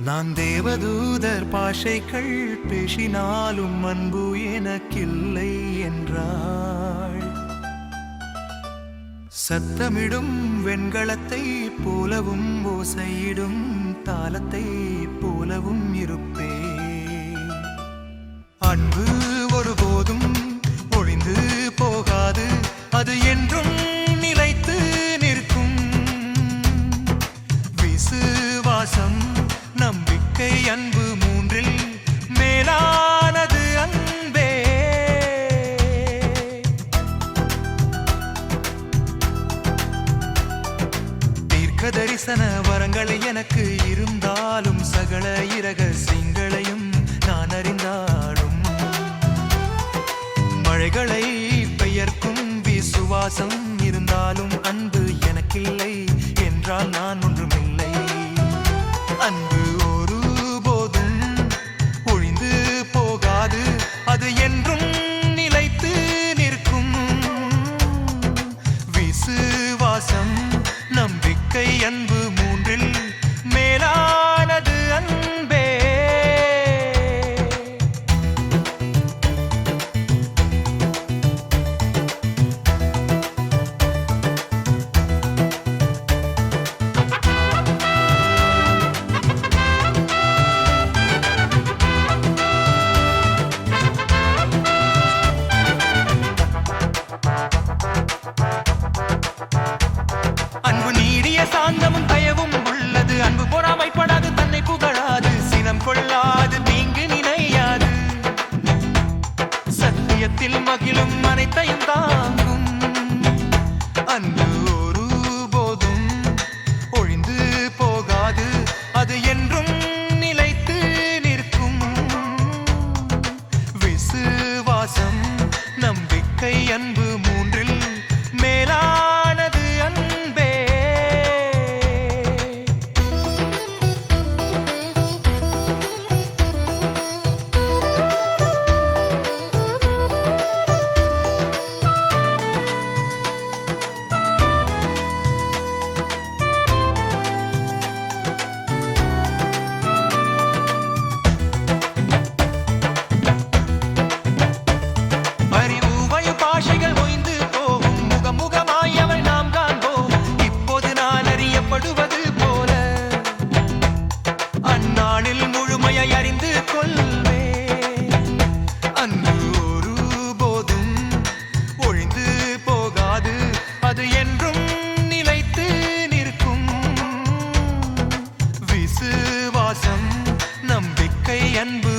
நான் தேவதூதர் பாஷைகள் பேசினாலும் அன்பு எனக்கில்லை என்றாள். சத்தமிடும் வெண்கலத்தை போலவும் ஓசையிடும் தாளத்தை போலவும் இருப்பே. அன்பு ஒருபோதும் ஒழிந்து போகாது, அது என்றும் நிலைத்து நிற்கும். விசுவாசம், நம்பிக்கை, அன்பு மூன்றில் மேலானது அன்பே. தீர்க்க தரிசன வரங்கள் எனக்கு இருந்தாலும் சகல இரகசியங்களையும் நான் அறிந்தாலும் மழைகளை பெயர்க்கும் விசுவாசம் இருந்தாலும் அன்பு எனக்கில்லை என்றால் நான் ஒன்றுமில்லை. அன்பு ஒருபோதும் ஒழிந்து போகாது, அது என்றும் நிலைத்து நிற்கும். விசுவாசம், நம்பிக்கை, அன்பு மூன்றில் மேலானது அன்பே. அன்பு நீடிய சாந்தமும் தயவும் உள்ளது. அன்பு பொறாமைப்படாது, தன்னை புகழாது, சினம் கொள்ளாது, தீங்கு நினையாது. சத்தியத்தில் மகிழும், அனைத்தையும் தாங்கும். அன்பு ஒருபோதும் ஒழிந்து போகாது, அது என்றும் நிலைத்து நிற்கும். விசுவாசம், நம்பிக்கை, அன்பு மூன்றில் மேலானது அன்பே. அறிவு பாஷைகள் ஓய்ந்து போகும், முகமுகமாய் அவள் நாம் காண்போம். இப்போது நான் அறியப்படுவது போல அந்நாளில் முழுமையை அறிந்து கொள்வே. அன்பு ஒருபோதும் ஒழிந்து போகாது, அது என்றும் நிலைத்து நிற்கும். விசுவாசம், நம்பிக்கை, அன்பு